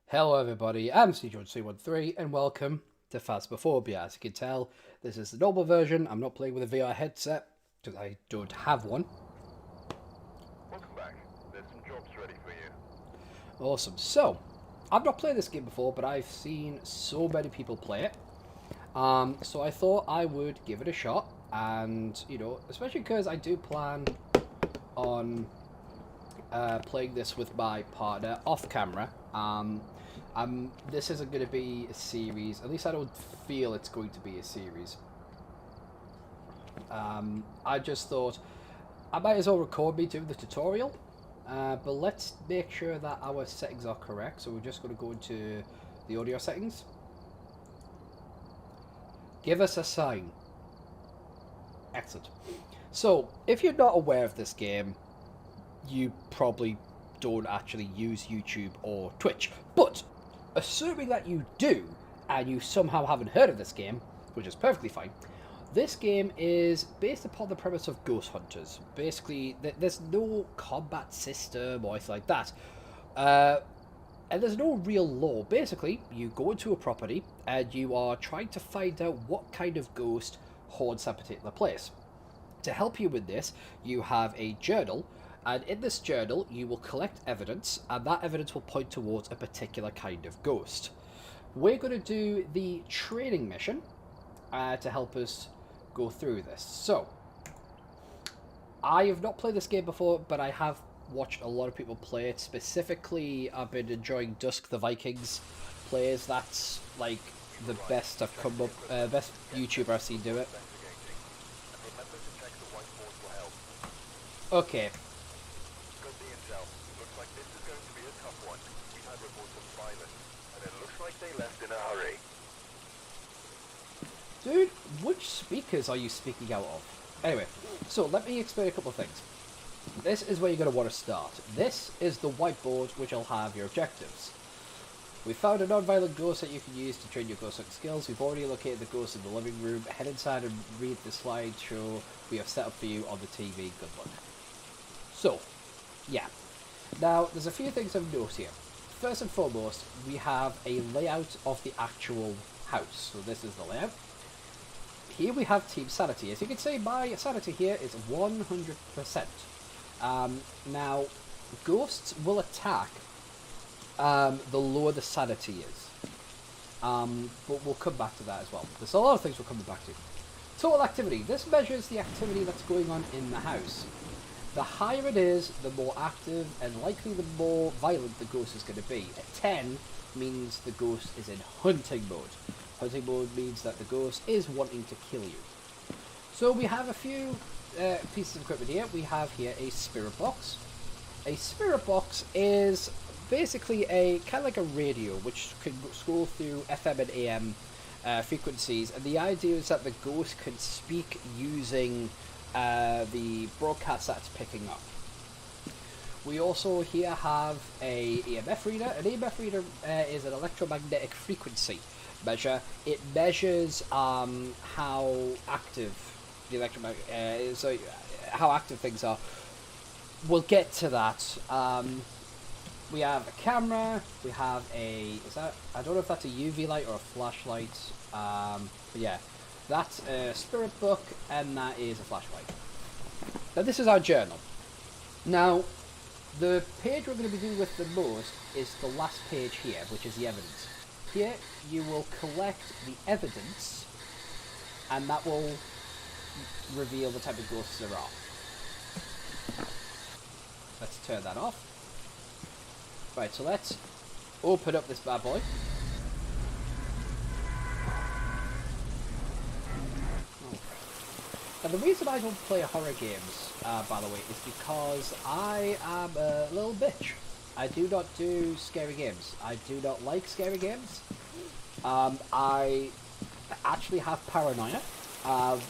Hello everybody, I'm SteveJones313 and welcome to Phasmophobia. As you can tell, this is the normal version. I'm not playing with a VR headset because I don't have one. Welcome back. There's some jobs ready for you. Awesome. So, I've not played this game before, but I've seen so many people play it. So I thought I would give it a shot, and especially because I do plan on playing this with my partner off camera. This isn't going to be a series. At least I don't feel it's going to be a series. I just thought I might as well record me doing the tutorial. But let's make sure that our settings are correct. So we're just going to go into the audio settings. Give us a sign. Excellent. So, if you're not aware of this game, you probably don't actually use YouTube or Twitch. But, assuming that you do, and you somehow haven't heard of this game, which is perfectly fine, this game is based upon the premise of ghost hunters. Basically, there's no combat system or anything like that. And there's no real lore. Basically, you go into a property and you are trying to find out what kind of ghost haunts that particular place. To help you with this, you have a journal, and in this journal you will collect evidence, and that evidence will point towards a particular kind of ghost. We're going to do the training mission to help us go through this. So, I have not played this game before, but I have watched a lot of people play it. Specifically, I've been enjoying DuskTheViking's plays. That's like the best I've come up, best YouTuber I've seen do it. Okay. Got the intel. Looks like this is going to be a tough one. We've had reports of violence, and it looks like they left in a hurry. Dude, which speakers are you speaking out of? Anyway, so let me explain a couple of things. This is where you're going to want to start. This is the whiteboard which will have your objectives. We found a non-violent ghost that you can use to train your ghost hunting skills. We've already located the ghost in the living room. Head inside and read the slideshow we have set up for you on the TV. Good luck. So, yeah. Now, there's a few things I've noticed here. First and foremost, we have a layout of the actual house. So this is the layout. Here we have Team Sanity. As you can see, my sanity here is 100%. Now, ghosts will attack the lower the sanity is. But we'll come back to that as well. There's a lot of things we're coming back to. Total activity. This measures the activity that's going on in the house. The higher it is, the more active and likely the more violent the ghost is going to be. A 10 means the ghost is in hunting mode. Hunting mode means that the ghost is wanting to kill you. So we have a few pieces of equipment here. We have here a spirit box. A spirit box is basically a kind of like a radio which can scroll through FM and AM frequencies, and the idea is that the ghost can speak using the broadcast that it's picking up. We also here have a EMF reader. An EMF reader is an electromagnetic frequency measure. It measures how active the electromagnetic so how active things are. We'll get to that. We have a camera. We have I don't know if that's a UV light or a flashlight. But yeah. That's a spirit book, and that is a flashlight. Now this is our journal. Now, the page we're going to be doing with the most is the last page here, which is the evidence. Here, you will collect the evidence, and that will reveal the type of ghosts there are. Let's turn that off. Right, so let's open up this bad boy. And the reason I don't play horror games, by the way, is because I am a little bitch. I do not do scary games. I do not like scary games. I actually have paranoia,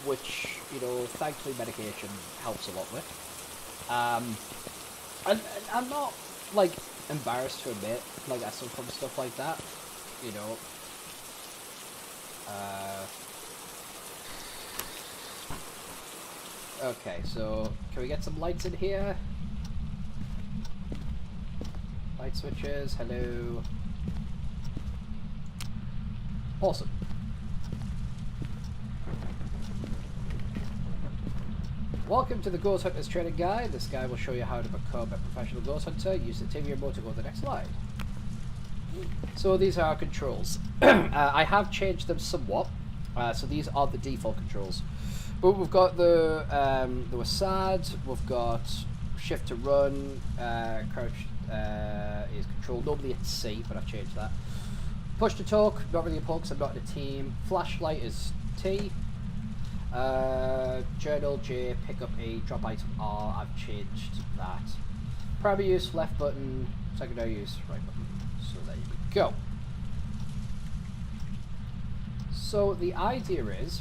which, thankfully medication helps a lot with. And I'm not, like, embarrassed to admit, like, I suffer from stuff like that, Okay, so can we get some lights in here? Light switches, hello. Awesome. Welcome to the Ghost Hunters Training Guide. This guide will show you how to become a professional ghost hunter. Use the TV remote to go to the next slide. So these are our controls. I have changed them somewhat. So these are the default controls. But we've got the WASD, we've got shift to run, crouch is control. Normally it's C, but I've changed that. Push to talk, not really important because I'm not in a team. Flashlight is T. Journal J, pick up E, drop item R, I've changed that. Primary use left button, secondary use right button. So there you go. So the idea is,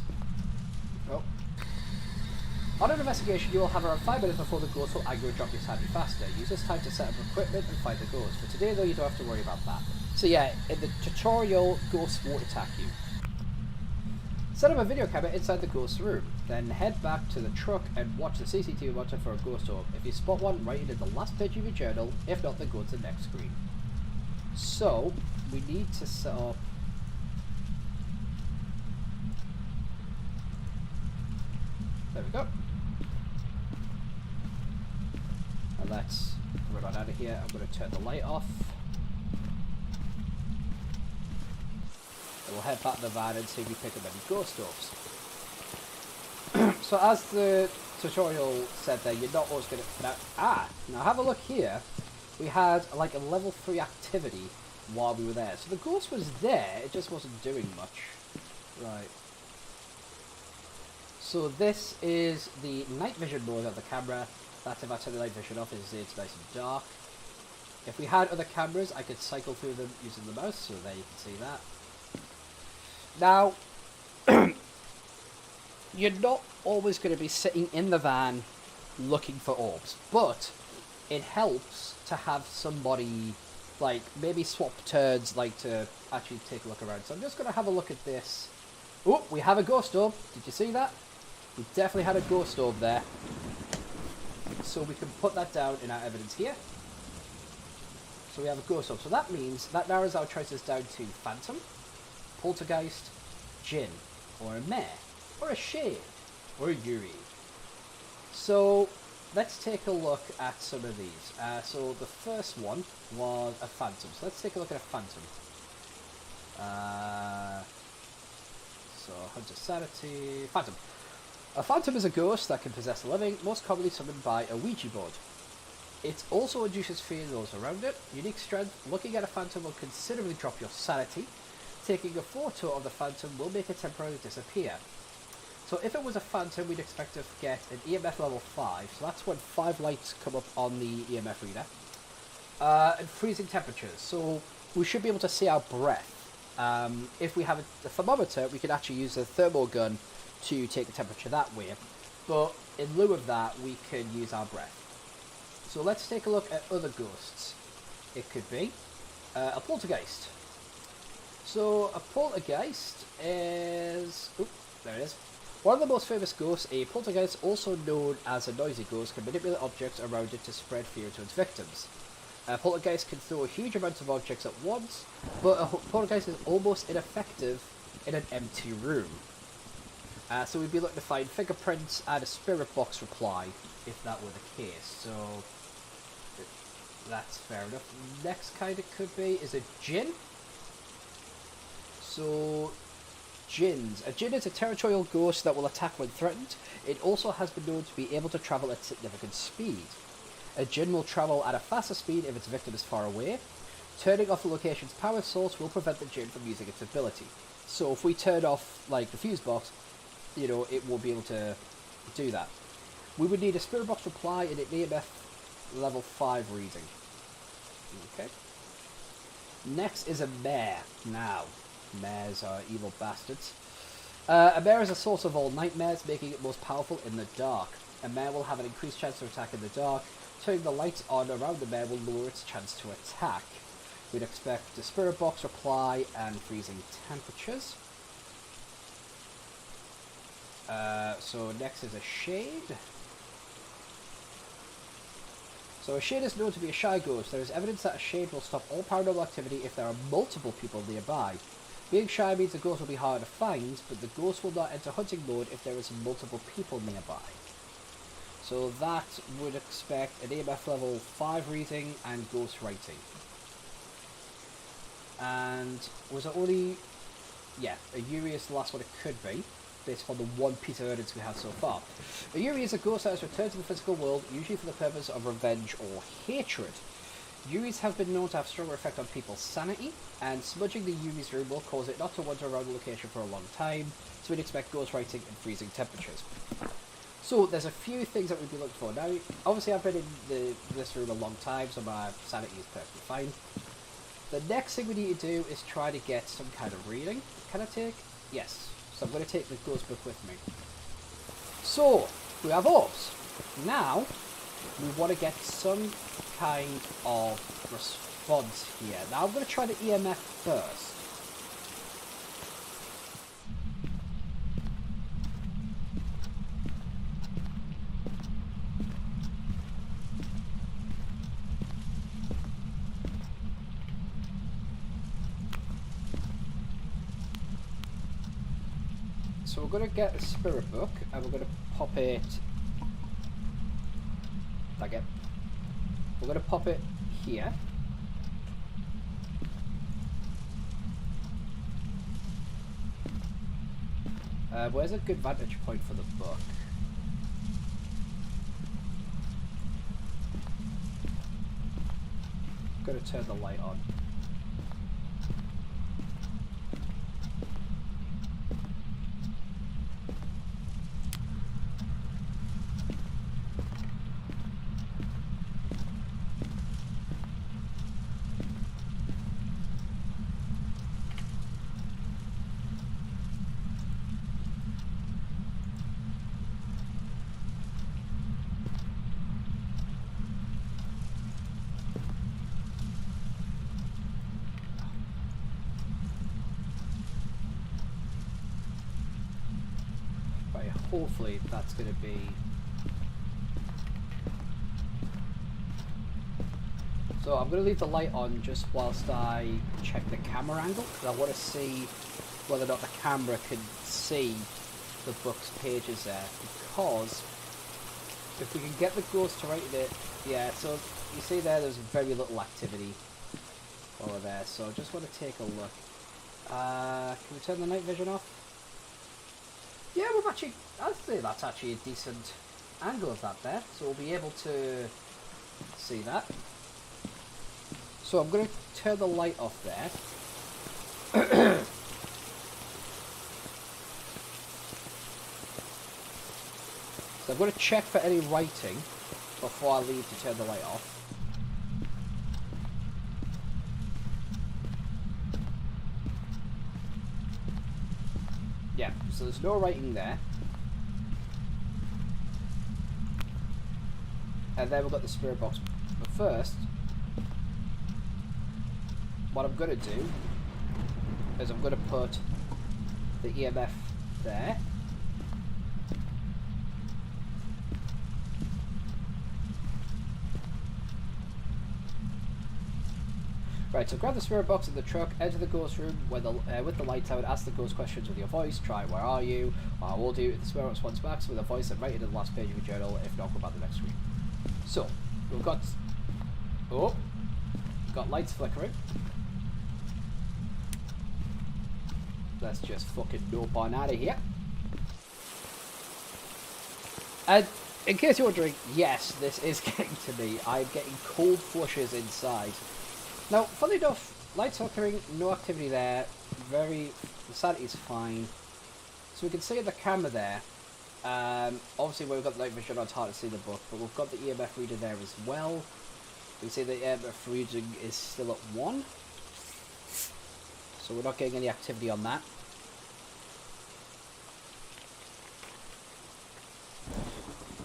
on an investigation you will have around 5 minutes before the ghost will aggro and drop your sanity faster. Use this time to set up equipment and find the ghost. For today though you don't have to worry about that. So yeah, in the tutorial, ghosts won't attack you. Set up a video camera inside the ghost room, then head back to the truck and watch the CCTV monitor for a ghost orb. If you spot one, write it in the last page of your journal. If not, then go to the next screen. So, we need to set up... There we go. And let's run on out of here. I'm going to turn the light off. We'll head back to the van and see if we pick up any ghost orbs. So as the tutorial said there, you're not always going to... now have a look here. We had like a level 3 activity while we were there. So the ghost was there, it just wasn't doing much. Right. So this is the night vision mode of the camera. That's if I turn the night vision off, it's nice and dark. If we had other cameras, I could cycle through them using the mouse, so there you can see that. Now, you're not always going to be sitting in the van looking for orbs, but it helps to have somebody, like, maybe swap turns, like, to actually take a look around. So I'm just going to have a look at this. Oh, we have a ghost orb. Did you see that? We definitely had a ghost orb there. So we can put that down in our evidence here. So we have a ghost orb. So that means that narrows our choices down to Phantom, Poltergeist, Jinn, or a mare, or a shade, or a Yuri. So let's take a look at some of these. So the first one was a Phantom. So let's take a look at a Phantom. So Hunter Sanity, Phantom. A Phantom is a ghost that can possess the living, most commonly summoned by a Ouija board. It also induces fear in those around it. Unique strength, looking at a Phantom will considerably drop your sanity. Taking a photo of the Phantom will make it temporarily disappear. So if it was a Phantom, we'd expect to get an EMF level 5. So that's when 5 lights come up on the EMF reader. And freezing temperatures. So we should be able to see our breath. If we have a thermometer, we can actually use a thermal gun to take the temperature that way. But in lieu of that, we can use our breath. So let's take a look at other ghosts. It could be a poltergeist. So a poltergeist is... Oop, there it is. One of the most famous ghosts, a poltergeist, also known as a noisy ghost, can manipulate objects around it to spread fear to its victims. A poltergeist can throw huge amounts of objects at once, but a poltergeist is almost ineffective in an empty room. So we'd be looking to find fingerprints and a spirit box reply, if that were the case. So that's fair enough. Next kind it could be is a Jinn. So, Jinns. A Jinn is a territorial ghost that will attack when threatened. It also has been known to be able to travel at significant speed. A Jinn will travel at a faster speed if its victim is far away. Turning off the location's power source will prevent the Jinn from using its ability. So if we turn off, like, the fuse box, you know, it won't be able to do that. We would need a spirit box reply and an EMF level 5 reading. Okay. Next is a mare. Now, mares are evil bastards. A mare is a source of all nightmares, making it most powerful in the dark. A mare will have an increased chance to attack in the dark. Turning the lights on around the mare will lower its chance to attack. We'd expect a spirit box reply and freezing temperatures. So next is a shade. So a shade is known to be a shy ghost. There is evidence that a shade will stop all paranormal activity if there are multiple people nearby. Being shy means the ghost will be hard to find, but the ghost will not enter hunting mode if there is multiple people nearby. So that would expect an EMF level 5 reading and ghost writing. And was it only... yeah, a Yuri is the last one it could be, based on the one piece of evidence we have so far. A Yuri is a ghost that has returned to the physical world, usually for the purpose of revenge or hatred. Yuris have been known to have stronger effect on people's sanity, and smudging the Yuri's room will cause it not to wander around the location for a long time, so we'd expect ghost writing and freezing temperatures. So there's a few things that we'd be looking for. Now, obviously I've been in this room a long time, so my sanity is perfectly fine. The next thing we need to do is try to get some kind of reading. Can I take? Yes. So I'm going to take the ghost book with me. So, we have orbs. Now, we want to get some kind of response here. Now I'm going to try the EMF first. So we're going to get a spirit book and we're going to pop it... We're going to pop it here. Where's a good vantage point for the book? I'm going to turn the light on. Hopefully that's going to be... So I'm going to leave the light on just whilst I check the camera angle, because I want to see whether or not the camera can see the book's pages there, because if we can get the ghost to write it... Yeah, so you see there's very little activity over there, so I just want to take a look. Can we turn the night vision off? Yeah, we've actually, I'd say that's actually a decent angle of that there, so we'll be able to see that. So I'm going to turn the light off there. So I'm going to check for any writing before I leave to turn the light off. Yeah, so there's no writing there. And then we've got the spirit box. But first, what I'm going to do is I'm going to put the EMF there. Right, so grab the spirit box in the truck, enter the ghost room with the lights out, ask the ghost questions with your voice, try where are you, or I will do if the spirit responds back with a voice and write it in the last page of your journal, if not go back to the next screen. So, we've got... Oh! Got lights flickering. Let's just fucking nope on out of here. And in case you're wondering, yes, this is getting to me. I'm getting cold flushes inside. Now, funnily enough, lights flickering, no activity there, the sanity's fine. So we can see the camera there. Obviously when we've got the night vision on, it's hard to see the book, but we've got the EMF reader there as well. We can see the EMF reading is still at 1. So we're not getting any activity on that.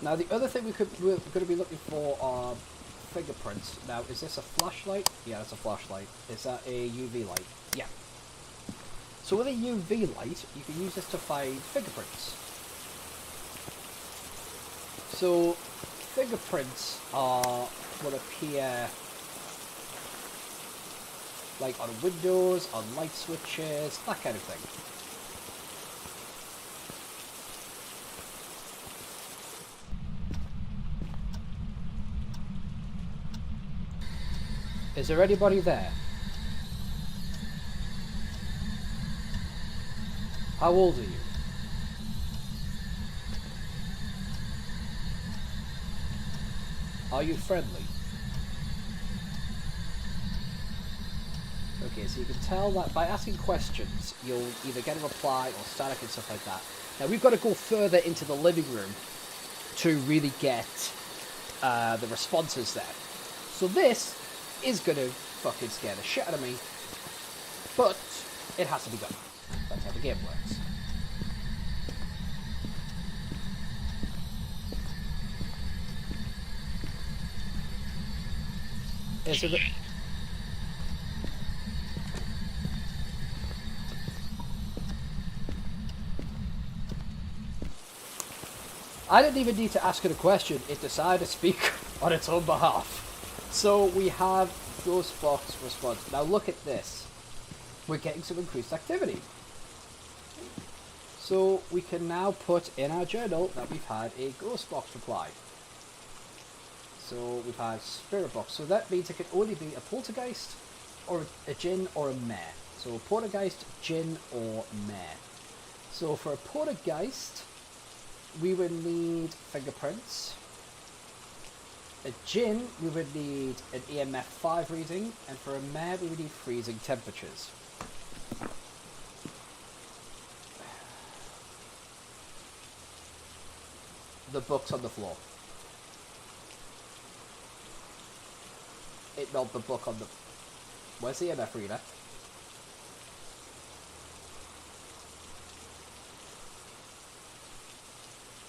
Now the other thing we're going to be looking for are fingerprints. Now, is this a flashlight? Yeah, it's a flashlight. Is that a UV light? Yeah. So with a UV light, you can use this to find fingerprints. So, fingerprints will appear Like on windows, on light switches, that kind of thing. Is there anybody there? How old are you? Are you friendly? Okay, so you can tell that by asking questions, you'll either get a reply or static and stuff like that. Now, we've got to go further into the living room to really get the responses there. So this is going to fucking scare the shit out of me, but it has to be done. That's how the game works. Is it... I didn't even need to ask it a question, it decided to speak on its own behalf. So we have Ghost Box response. Now look at this. We're getting some increased activity. So we can now put in our journal that we've had a Ghost Box reply. So we've had Spirit Box. So that means it can only be a Poltergeist, or a Djinn, or a Mare. So Poltergeist, Djinn, or Mare. So for a Poltergeist, we would need fingerprints. A Djinn, we would need an EMF 5 reading, and for a Mare, we would need freezing temperatures. The book's on the floor. Not the book on the... Where's the EMF reader?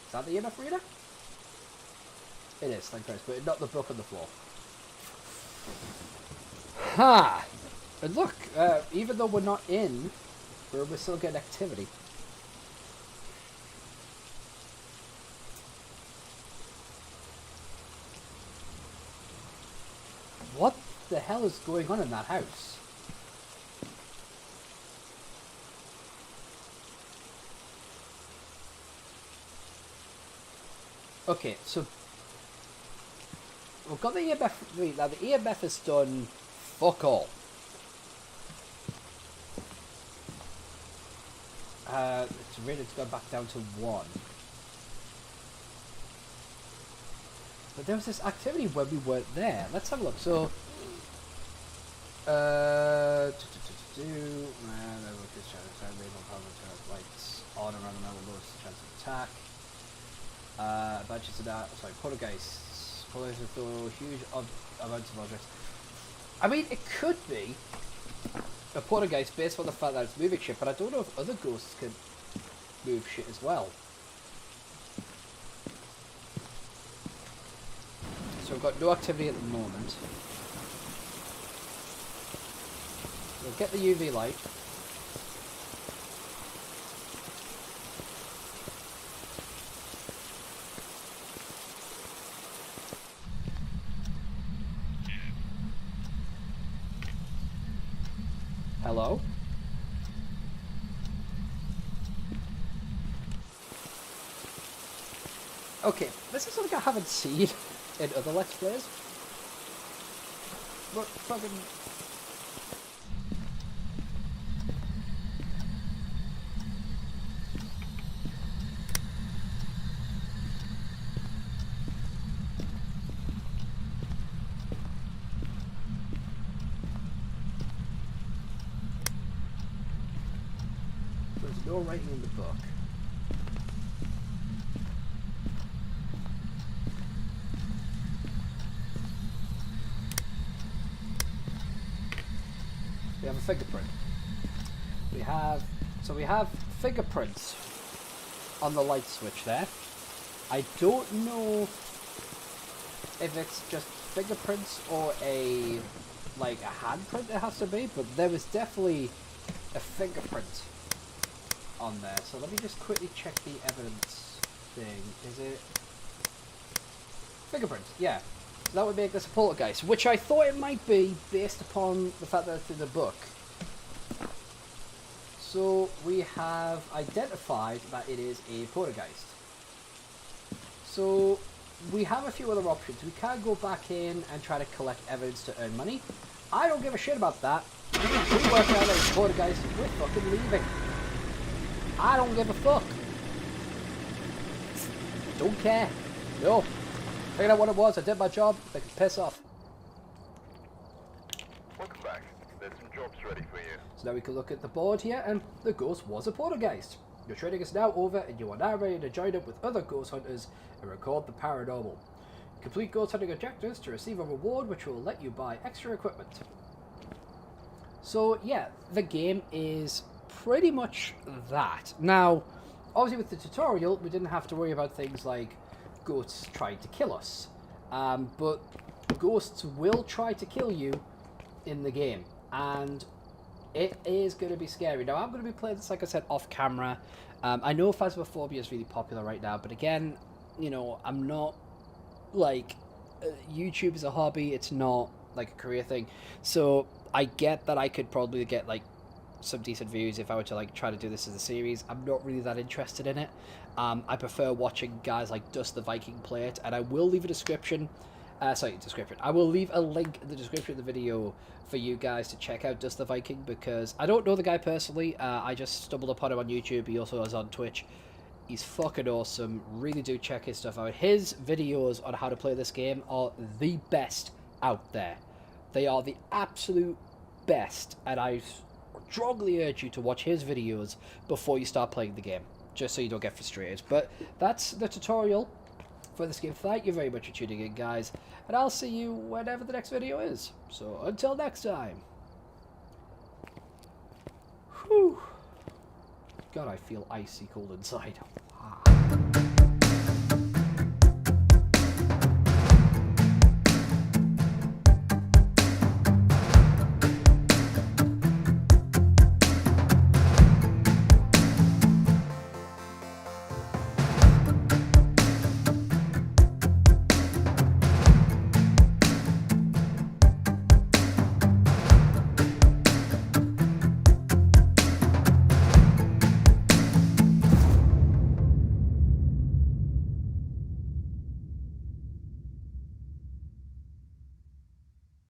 Is that the EMF reader? It is, thank Christ, but not the book on the floor. Ha! And look, even though we're not in, we're still getting activity. What the hell is going on in that house? Okay, so we've got the EMF. Now the EMF has done fuck all. It's rated to go back down to 1. But there was this activity when we weren't there. Let's have a look. So, lights on around the level, lowest chance of attack. Badges of that. Sorry, Poltergeists. Poltergeists throw huge amounts of objects. I mean, it could be a Poltergeist based on the fact that it's moving shit, but I don't know if other ghosts can move shit as well. So we've got no activity at the moment. We'll get the UV light. Hello? Okay, this is something I haven't seen in other Let's Plays. But fucking... There's no writing in the book. We have a fingerprint. We have fingerprints on the light switch there. I don't know if it's just fingerprints or a handprint it has to be, but there was definitely a fingerprint on there. So let me just quickly check the evidence thing. Is it fingerprints? Yeah. that would make this a poltergeist, which I thought it might be based upon the fact that it's in the book. So we have identified that it is a poltergeist. So we have a few other options. We can go back in and try to collect evidence to earn money. I don't give a shit about that. We work out that it's a poltergeist, we're fucking leaving. I don't give a fuck. Don't care. No. Figured out what it was, I did my job, they can piss off. Welcome back. There's some jobs ready for you. So now we can look at the board here, and the ghost was a poltergeist. Your training is now over, and you are now ready to join up with other ghost hunters and record the paranormal. Complete ghost hunting objectives to receive a reward which will let you buy extra equipment. So yeah, the game is pretty much that. Now, obviously with the tutorial, we didn't have to worry about things like ghosts trying to kill us. But ghosts will try to kill you in the game, and it is going to be scary. Now, I'm going to be playing this, like I said, off camera. I know Phasmophobia is really popular right now, but again, you know, I'm not, like, YouTube is a hobby, it's not, like, a career thing. So, I get that I could probably get, like, some decent views if I were to, like, try to do this as a series. I'm not really that interested in it. I prefer watching guys like DuskTheViking play it, and I will leave a description. I will leave a link in the description of the video for you guys to check out DuskTheViking, because I don't know the guy personally. I just stumbled upon him on YouTube. He also is on Twitch. He's fucking awesome. Really do check his stuff out. His videos on how to play this game are the best out there. They are the absolute best, and I strongly urge you to watch his videos before you start playing the game, just so you don't get frustrated. But that's the tutorial for this game. Thank you very much for tuning in, guys, and I'll see you whenever the next video is. So until next time. Whew. God, I feel icy cold inside.